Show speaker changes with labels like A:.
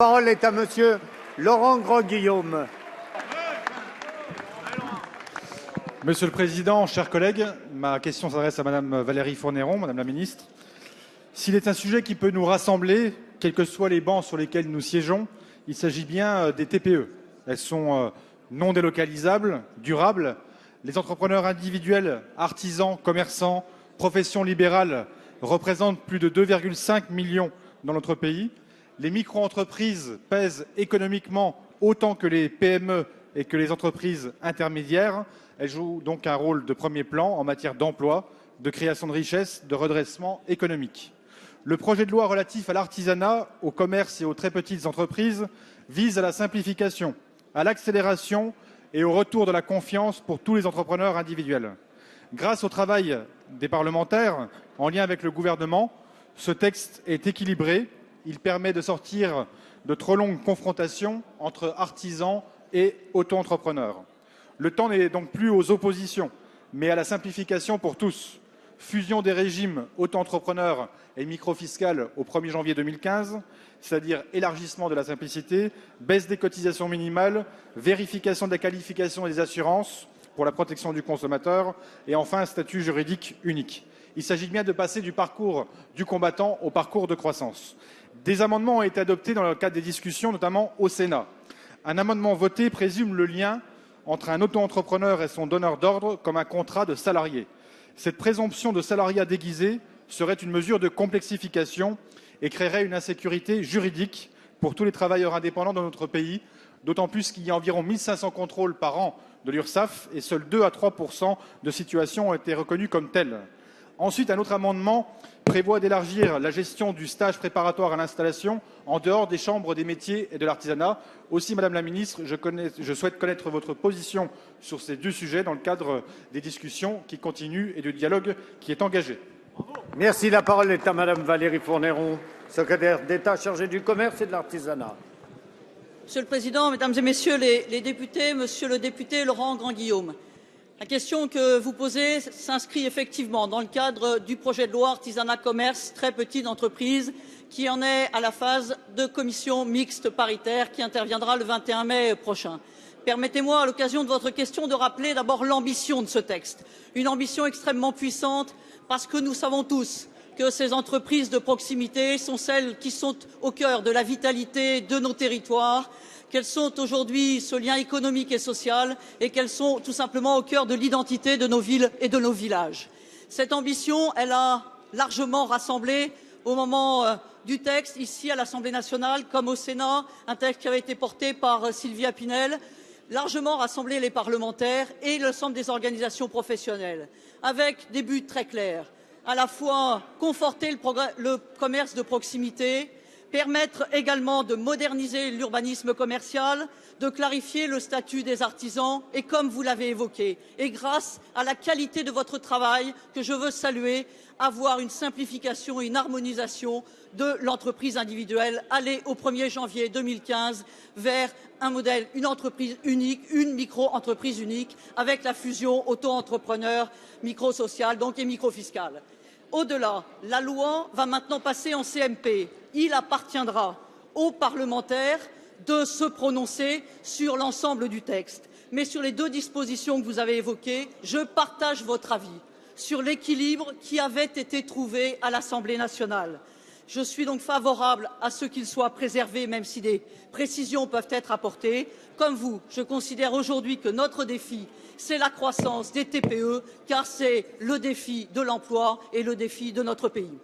A: La parole est à monsieur Laurent Grandguillaume.
B: Monsieur le Président, chers collègues, ma question s'adresse à Madame Valérie Fournéron, Madame la Ministre. S'il est un sujet qui peut nous rassembler, quels que soient les bancs sur lesquels nous siégeons, il s'agit bien des TPE. Elles sont non délocalisables, durables. Les entrepreneurs individuels, artisans, commerçants, professions libérales représentent plus de 2,5 millions dans notre pays. Les micro-entreprises pèsent économiquement autant que les PME et que les entreprises intermédiaires. Elles jouent donc un rôle de premier plan en matière d'emploi, de création de richesses, de redressement économique. Le projet de loi relatif à l'artisanat, au commerce et aux très petites entreprises vise à la simplification, à l'accélération et au retour de la confiance pour tous les entrepreneurs individuels. Grâce au travail des parlementaires, en lien avec le gouvernement, ce texte est équilibré. Il permet de sortir de trop longues confrontations entre artisans et auto-entrepreneurs. Le temps n'est donc plus aux oppositions, mais à la simplification pour tous. Fusion des régimes auto-entrepreneurs et micro-fiscales au 1er janvier 2015, c'est-à-dire élargissement de la simplicité, baisse des cotisations minimales, vérification de la qualification des assurances pour la protection du consommateur et enfin un statut juridique unique. Il s'agit bien de passer du parcours du combattant au parcours de croissance. Des amendements ont été adoptés dans le cadre des discussions, notamment au Sénat. Un amendement voté présume le lien entre un auto-entrepreneur et son donneur d'ordre comme un contrat de salarié. Cette présomption de salariat déguisé serait une mesure de complexification et créerait une insécurité juridique pour tous les travailleurs indépendants dans notre pays, d'autant plus qu'il y a environ 1500 contrôles par an de l'URSSAF et seuls 2 à 3% de situations ont été reconnues comme telles. Ensuite, un autre amendement prévoit d'élargir la gestion du stage préparatoire à l'installation en dehors des chambres des métiers et de l'artisanat. Aussi, Madame la Ministre, je souhaite connaître votre position sur ces deux sujets dans le cadre des discussions qui continuent et du dialogue qui est engagé.
A: Merci. La parole est à Madame Valérie Fournéron, secrétaire d'État chargée du commerce et de l'artisanat.
C: Monsieur le Président, Mesdames et Messieurs les députés, Monsieur le député Laurent Grandguillaume, la question que vous posez s'inscrit effectivement dans le cadre du projet de loi artisanat commerce très petites entreprises qui en est à la phase de commission mixte paritaire qui interviendra le 21 mai prochain. Permettez-moi, à l'occasion de votre question, de rappeler d'abord l'ambition de ce texte. Une ambition extrêmement puissante parce que nous savons tous que ces entreprises de proximité sont celles qui sont au cœur de la vitalité de nos territoires, qu'elles sont aujourd'hui ce lien économique et social et qu'elles sont tout simplement au cœur de l'identité de nos villes et de nos villages. Cette ambition, elle a largement rassemblé au moment du texte, ici à l'Assemblée nationale comme au Sénat, un texte qui avait été porté par Sylvia Pinel, largement rassemblé les parlementaires et l'ensemble des organisations professionnelles, avec des buts très clairs, à la fois conforter le commerce de proximité, permettre également de moderniser l'urbanisme commercial, de clarifier le statut des artisans et, comme vous l'avez évoqué, et grâce à la qualité de votre travail que je veux saluer, avoir une simplification et une harmonisation de l'entreprise individuelle, aller au 1er janvier 2015 vers un modèle, une entreprise unique, une micro-entreprise unique, avec la fusion auto-entrepreneur, micro-social donc et micro-fiscal. Au-delà, la loi va maintenant passer en CMP. Il appartiendra aux parlementaires de se prononcer sur l'ensemble du texte. Mais sur les deux dispositions que vous avez évoquées, je partage votre avis sur l'équilibre qui avait été trouvé à l'Assemblée nationale. Je suis donc favorable à ce qu'il soit préservé, même si des précisions peuvent être apportées. Comme vous, je considère aujourd'hui que notre défi, c'est la croissance des TPE, car c'est le défi de l'emploi et le défi de notre pays.